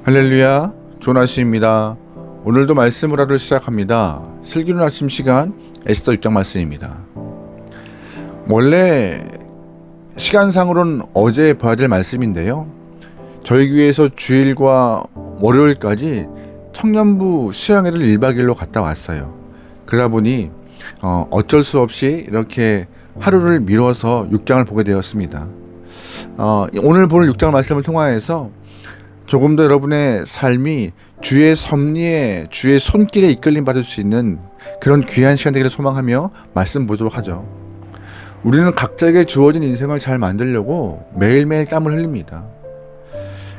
할렐루야, 조나시입니다. 오늘도 말씀을 하루 시작합니다. 슬기로운 아침 시간 에스더 6장 말씀입니다. 원래 시간상으로는 어제 봐야 될 말씀인데요, 저희 교회에서 주일과 월요일까지 청년부 수양회를 1박 2일로 갔다 왔어요. 그러다 보니 어쩔 수 없이 이렇게 하루를 미뤄서 6장을 보게 되었습니다. 오늘 볼 6장 말씀을 통하여서 조금 더 여러분의 삶이 주의 섭리에, 주의 손길에 이끌림 받을 수 있는 그런 귀한 시간 되기를 소망하며 말씀 보도록 하죠. 우리는 각자에게 주어진 인생을 잘 만들려고 매일매일 땀을 흘립니다.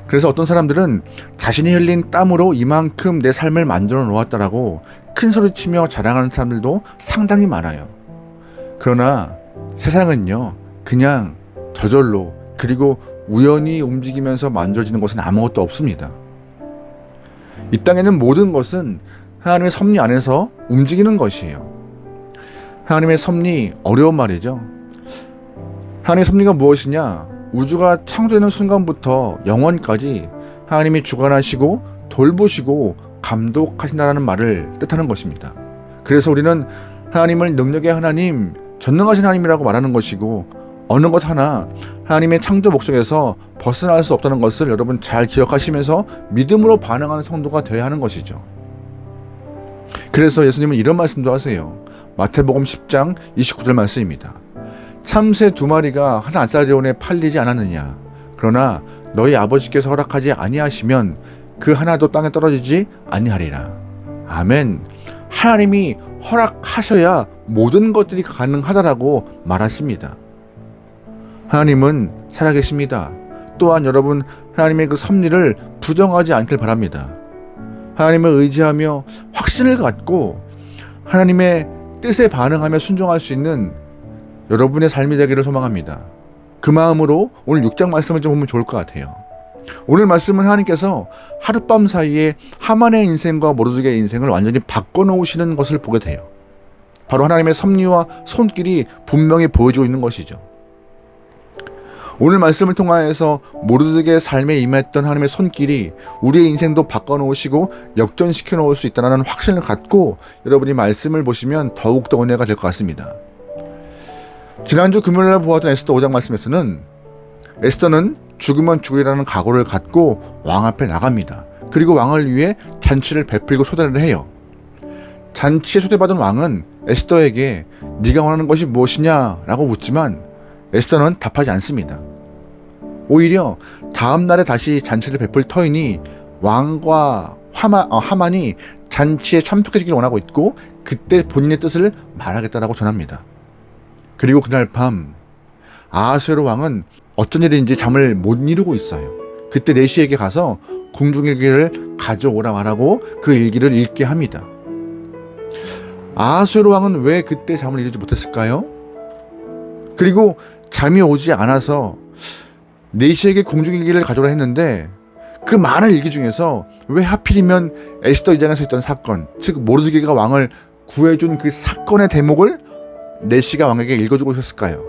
그래서 어떤 사람들은 자신이 흘린 땀으로 이만큼 내 삶을 만들어 놓았다라고 큰 소리치며 자랑하는 사람들도 상당히 많아요. 그러나 세상은요, 그냥 저절로 그리고 우연히 움직이면서 만들어지는 것은 아무것도 없습니다. 이 땅에는 모든 것은 하나님의 섭리 안에서 움직이는 것이에요. 하나님의 섭리, 어려운 말이죠. 하나님의 섭리가 무엇이냐? 우주가 창조되는 순간부터 영원까지 하나님이 주관하시고 돌보시고 감독하신다는 말을 뜻하는 것입니다. 그래서 우리는 하나님을 능력의 하나님, 전능하신 하나님이라고 말하는 것이고, 어느 것 하나 하나님의 창조 목적에서 벗어날 수 없다는 것을 여러분 잘 기억하시면서 믿음으로 반응하는 성도가 되어야 하는 것이죠. 그래서 예수님은 이런 말씀도 하세요. 마태복음 10장 29절 말씀입니다. 참새 2마리가 한 아사리온에 팔리지 않았느냐? 그러나 너희 아버지께서 허락하지 아니하시면 그 하나도 땅에 떨어지지 아니하리라. 아멘. 하나님이 허락하셔야 모든 것들이 가능하다라고 말하십니다. 하나님은 살아계십니다. 또한 여러분, 하나님의 그 섭리를 부정하지 않길 바랍니다. 하나님을 의지하며 확신을 갖고 하나님의 뜻에 반응하며 순종할 수 있는 여러분의 삶이 되기를 소망합니다. 그 마음으로 오늘 6장 말씀을 좀 보면 좋을 것 같아요. 오늘 말씀은 하나님께서 하룻밤 사이에 하만의 인생과 모르드게의 인생을 완전히 바꿔놓으시는 것을 보게 돼요. 바로 하나님의 섭리와 손길이 분명히 보여주고 있는 것이죠. 오늘 말씀을 통하여서 모르드게의 삶에 임했던 하나님의 손길이 우리의 인생도 바꿔놓으시고 역전시켜 놓을 수 있다는 확신을 갖고 여러분이 말씀을 보시면 더욱더 은혜가 될 것 같습니다. 지난주 금요일날 보았던 에스더 5장 말씀에서는 에스더는 죽으면 죽으리라는 각오를 갖고 왕 앞에 나갑니다. 그리고 왕을 위해 잔치를 베풀고 초대를 해요. 잔치에 초대받은 왕은 에스더에게 네가 원하는 것이 무엇이냐? 라고 묻지만 에스더는 답하지 않습니다. 오히려 다음 날에 다시 잔치를 베풀 터이니 왕과 하만이 잔치에 참석해주기를 원하고 있고 그때 본인의 뜻을 말하겠다라고 전합니다. 그리고 그날 밤 아하수에로 왕은 어쩐 일인지 잠을 못 이루고 있어요. 그때 내시에게 가서 궁중일기를 가져오라 말하고 그 일기를 읽게 합니다. 아하수에로 왕은 왜 그때 잠을 이루지 못했을까요? 그리고 잠이 오지 않아서 내시에게 궁중일기를 가져오라 했는데 그 많은 일기 중에서 왜 하필이면 에스더 2장에서 있던 사건, 즉 모르드게가 왕을 구해준 그 사건의 대목을 내시가 왕에게 읽어주고 있었을까요?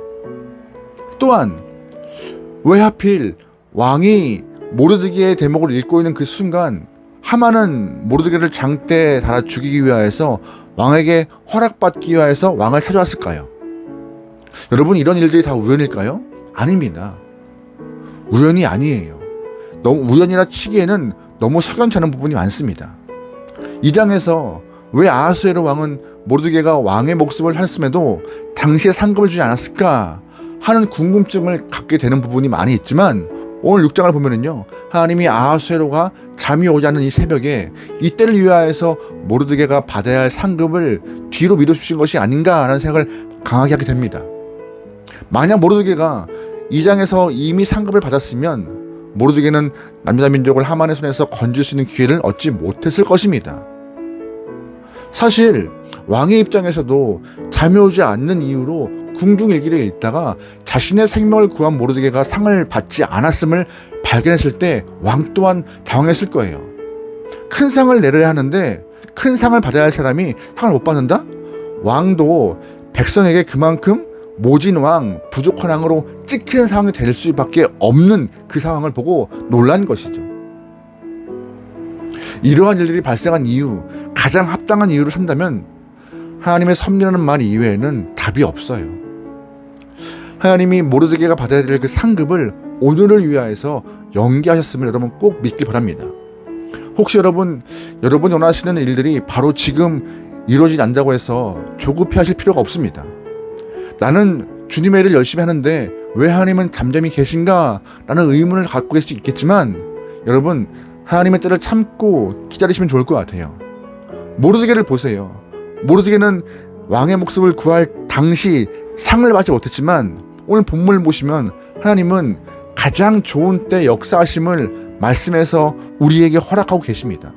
또한 왜 하필 왕이 모르드게의 대목을 읽고 있는 그 순간 하만은 모르드게를 장대에 달아 죽이기 위하여서 왕에게 허락받기 위하여서 왕을 찾아왔을까요? 여러분, 이런 일들이 다 우연일까요? 아닙니다. 우연이 아니에요. 너무 우연이라 치기에는 너무 석연치 않은 부분이 많습니다. 이 장에서 왜 아하수에로 왕은 모르드게가 왕의 목숨을 샀음에도 당시에 상급을 주지 않았을까 하는 궁금증을 갖게 되는 부분이 많이 있지만, 오늘 6장을 보면은요, 하나님이 아하수에로가 잠이 오지 않는 이 새벽에 이때를 위하여서 모르드게가 받아야 할 상급을 뒤로 미뤄주신 것이 아닌가 하는 생각을 강하게 하게 됩니다. 만약 모르드게가 이 장에서 이미 상급을 받았으면 모르드게는 남유다 민족을 하만의 손에서 건질 수 있는 기회를 얻지 못했을 것입니다. 사실 왕의 입장에서도 잠이 오지 않는 이유로 궁중일기를 읽다가 자신의 생명을 구한 모르드게가 상을 받지 않았음을 발견했을 때 왕 또한 당황했을 거예요. 큰 상을 내려야 하는데 큰 상을 받아야 할 사람이 상을 못 받는다? 왕도 백성에게 그만큼 모진 왕, 부족한 왕으로 찍히는 상황이 될 수밖에 없는 그 상황을 보고 놀란 것이죠. 이러한 일들이 발생한 이유, 가장 합당한 이유를 산다면 하나님의 섭리라는 말 이외에는 답이 없어요. 하나님이 모르드게가 받아야 될 그 상급을 오늘을 위하여서 연기하셨음을 여러분 꼭 믿기 바랍니다. 혹시 여러분이 원하시는 일들이 바로 지금 이루어지지 않는다고 해서 조급해하실 필요가 없습니다. 나는 주님의 일을 열심히 하는데 왜 하나님은 잠잠히 계신가? 라는 의문을 갖고 계실 수 있겠지만 여러분, 하나님의 때를 참고 기다리시면 좋을 것 같아요. 모르드게를 보세요. 모르드게는 왕의 목숨을 구할 당시 상을 받지 못했지만 오늘 본문을 보시면 하나님은 가장 좋은 때 역사하심을 말씀해서 우리에게 허락하고 계십니다.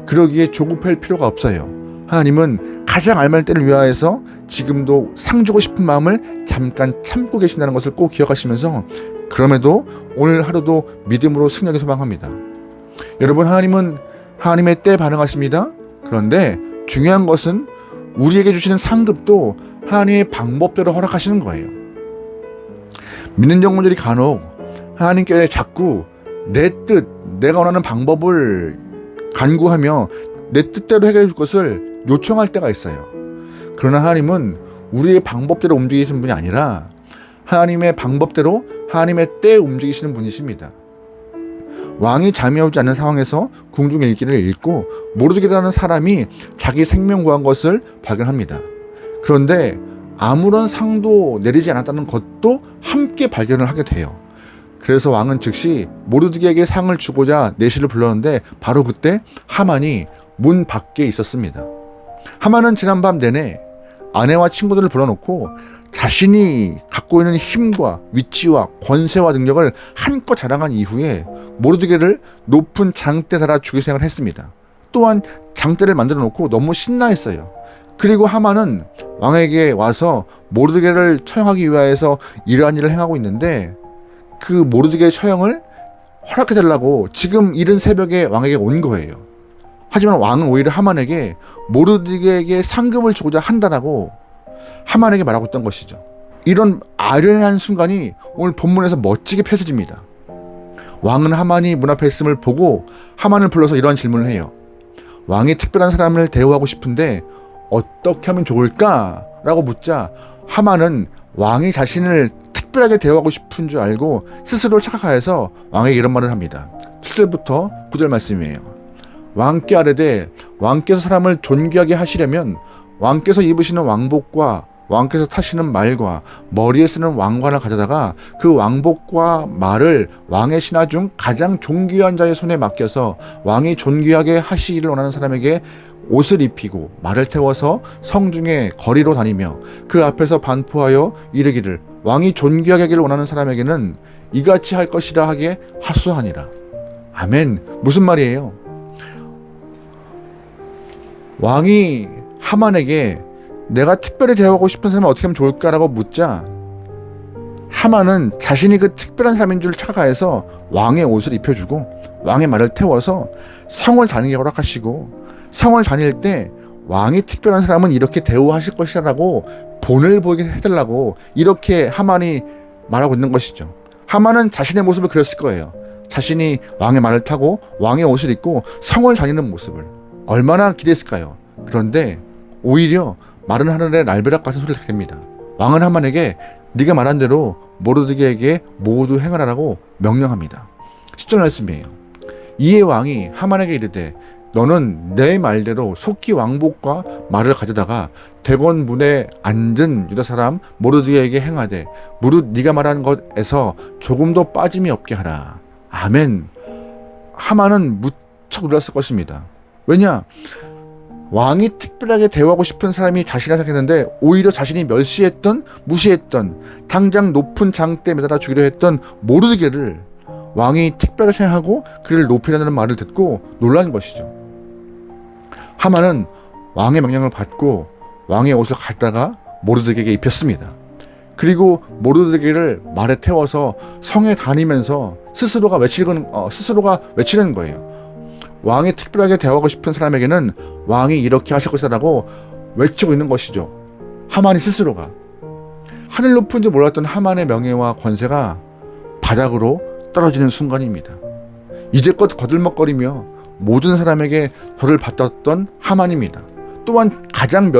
그러기에 조급할 필요가 없어요. 하나님은 가장 알만한 때를 위하여서 지금도 상 주고 싶은 마음을 잠깐 참고 계신다는 것을 꼭 기억하시면서 그럼에도 오늘 하루도 믿음으로 승리하기 소망합니다. 여러분, 하나님은 하나님의 때에 반응하십니다. 그런데 중요한 것은 우리에게 주시는 상급도 하나님의 방법대로 허락하시는 거예요. 믿는 영혼들이 간혹 하나님께 자꾸 내 뜻, 내가 원하는 방법을 간구하며 내 뜻대로 해결해 줄 것을 요청할 때가 있어요. 그러나 하나님은 우리의 방법대로 움직이시는 분이 아니라 하나님의 방법대로 하나님의 때에 움직이시는 분이십니다. 왕이 잠이 오지 않는 상황에서 궁중일기를 읽고 모르드게라는 사람이 자기 생명 구한 것을 발견합니다. 그런데 아무런 상도 내리지 않았다는 것도 함께 발견을 하게 돼요. 그래서 왕은 즉시 모르드게에게 상을 주고자 내시를 불렀는데 바로 그때 하만이 문 밖에 있었습니다. 하만은 지난밤 내내 아내와 친구들을 불러놓고 자신이 갖고 있는 힘과 위치와 권세와 능력을 한껏 자랑한 이후에 모르드게를 높은 장대에 달아 죽일 생각을 했습니다. 또한 장대를 만들어 놓고 너무 신나했어요. 그리고 하만은 왕에게 와서 모르드게를 처형하기 위하여서 이러한 일을 행하고 있는데 그 모르드게의 처형을 허락해달라고 지금 이른 새벽에 왕에게 온 거예요. 하지만 왕은 오히려 하만에게 모르드게에게 상급을 주고자 한다라고 하만에게 말하고 있던 것이죠. 이런 아련한 순간이 오늘 본문에서 멋지게 펼쳐집니다. 왕은 하만이 문 앞에 있음을 보고 하만을 불러서 이러한 질문을 해요. 왕이 특별한 사람을 대우하고 싶은데 어떻게 하면 좋을까? 라고 묻자 하만은 왕이 자신을 특별하게 대우하고 싶은 줄 알고 스스로 착각하여서 왕에게 이런 말을 합니다. 7절부터 9절 말씀이에요. 왕께 아뢰되 왕께서 사람을 존귀하게 하시려면 왕께서 입으시는 왕복과 왕께서 타시는 말과 머리에 쓰는 왕관을 가져다가 그 왕복과 말을 왕의 신하 중 가장 존귀한 자의 손에 맡겨서 왕이 존귀하게 하시기를 원하는 사람에게 옷을 입히고 말을 태워서 성중에 거리로 다니며 그 앞에서 반포하여 이르기를 왕이 존귀하게 하기를 원하는 사람에게는 이같이 할 것이라 하게 하소하니라. 아멘. 무슨 말이에요? 왕이 하만에게 내가 특별히 대우하고 싶은 사람은 어떻게 하면 좋을까라고 묻자 하만은 자신이 그 특별한 사람인 줄 착각해서 왕의 옷을 입혀주고 왕의 말을 태워서 성을 다니게 허락하시고 성을 다닐 때 왕이 특별한 사람은 이렇게 대우하실 것이라고 본을 보이게 해달라고 이렇게 하만이 말하고 있는 것이죠. 하만은 자신의 모습을 그렸을 거예요. 자신이 왕의 말을 타고 왕의 옷을 입고 성을 다니는 모습을 얼마나 기대했을까요? 그런데 오히려 마른 하늘에 날벼락 같은 소리를 듣게 됩니다. 왕은 하만에게 네가 말한 대로 모르드게에게 모두 행하라고 명령합니다. 10절 말씀이에요. 이에 왕이 하만에게 이르되 너는 내 말대로 속히 왕복과 말을 가져다가 대궐 문에 앉은 유다 사람 모르드게에게 행하되 무릇 네가 말한 것에서 조금도 빠짐이 없게 하라. 아멘. 하만은 무척 놀랐을 것입니다. 왜냐? 왕이 특별하게 대우하고 싶은 사람이 자신이라 생각했는데 오히려 자신이 멸시했던 무시했던 당장 높은 장대에 매달아 죽이려 했던 모르드게를 왕이 특별하게 생각하고 그를 높이라는 말을 듣고 놀란 것이죠. 하만은 왕의 명령을 받고 왕의 옷을 갖다가 모르드게에게 입혔습니다. 그리고 모르드게를 말에 태워서 성에 다니면서 스스로가 외치는 거예요. 왕이 특별하게 대하고 싶은 사람에게는 왕이 이렇게 하실 것이라고 외치고 있는 것이죠. 하만이 스스로가. 하늘 높은 줄 몰랐던 하만의 명예와 권세가 바닥으로 떨어지는 순간입니다. 이제껏 거들먹거리며 모든 사람에게 벌을 받았던 하만입니다. 또한 가장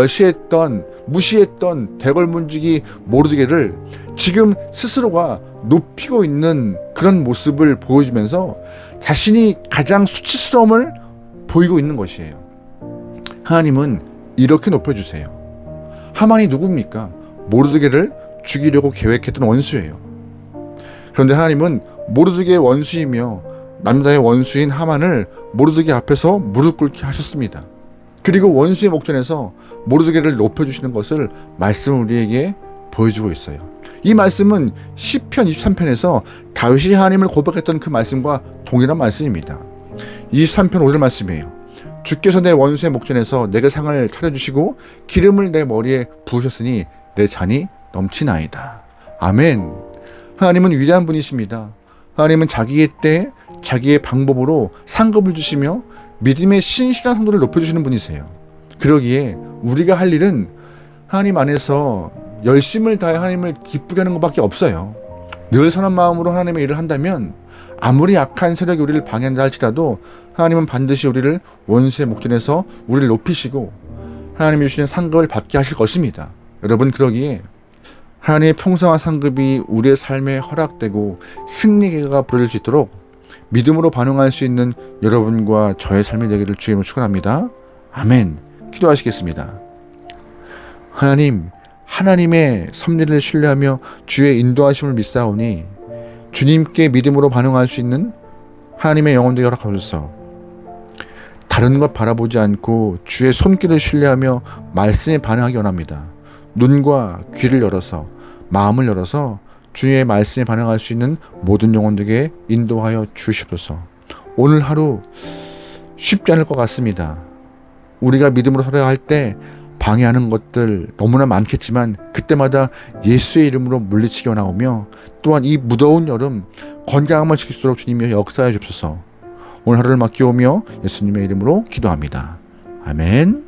무시했던 대궐문지기 모르드게를 지금 스스로가 높이고 있는 그런 모습을 보여주면서 자신이 가장 수치스러움을 보이고 있는 것이에요. 하나님은 이렇게 높여주세요. 하만이 누굽니까? 모르드게를 죽이려고 계획했던 원수예요. 그런데 하나님은 모르드게의 원수이며 남유다의 원수인 하만을 모르드게 앞에서 무릎 꿇게 하셨습니다. 그리고 원수의 목전에서 모르드게를 높여주시는 것을 말씀을 우리에게 보여주고 있어요. 이 말씀은 시편 23편에서 다윗이 하나님을 고백했던 그 말씀과 동일한 말씀입니다. 23편 5절 말씀이에요. 주께서 내 원수의 목전에서 내게 상을 차려주시고 기름을 내 머리에 부으셨으니 내 잔이 넘치나이다. 아멘. 하나님은 위대한 분이십니다. 하나님은 자기의 때 자기의 방법으로 상급을 주시며 믿음의 신실한 성도를 높여주시는 분이세요. 그러기에 우리가 할 일은 하나님 안에서 열심을 다해 하나님을 기쁘게 하는 것밖에 없어요. 늘 선한 마음으로 하나님의 일을 한다면 아무리 약한 세력이 우리를 방해한다 할지라도 하나님은 반드시 우리를 원수의 목전에서 우리를 높이시고 하나님이 주시는 상급을 받게 하실 것입니다. 여러분, 그러기에 하나님의 풍성한 상급이 우리의 삶에 허락되고 승리가 부러질 수 있도록 믿음으로 반응할 수 있는 여러분과 저의 삶이 되기를 주님으로 축원합니다. 아멘. 기도하시겠습니다. 하나님, 하나님의 섭리를 신뢰하며 주의 인도하심을 믿사오니 주님께 믿음으로 반응할 수 있는 하나님의 영혼들에게 허락하소서. 다른 것 바라보지 않고 주의 손길을 신뢰하며 말씀에 반응하기 원합니다. 눈과 귀를 열어서 마음을 열어서 주의 말씀에 반응할 수 있는 모든 영혼들에게 인도하여 주시옵소서. 오늘 하루 쉽지 않을 것 같습니다. 우리가 믿음으로 살아갈 때 방해하는 것들 너무나 많겠지만 그때마다 예수의 이름으로 물리치게 원하오며 또한 이 무더운 여름 건강함을 지킬 수 있도록 주님이 역사해 주옵소서. 오늘 하루를 맡기오며 예수님의 이름으로 기도합니다. 아멘.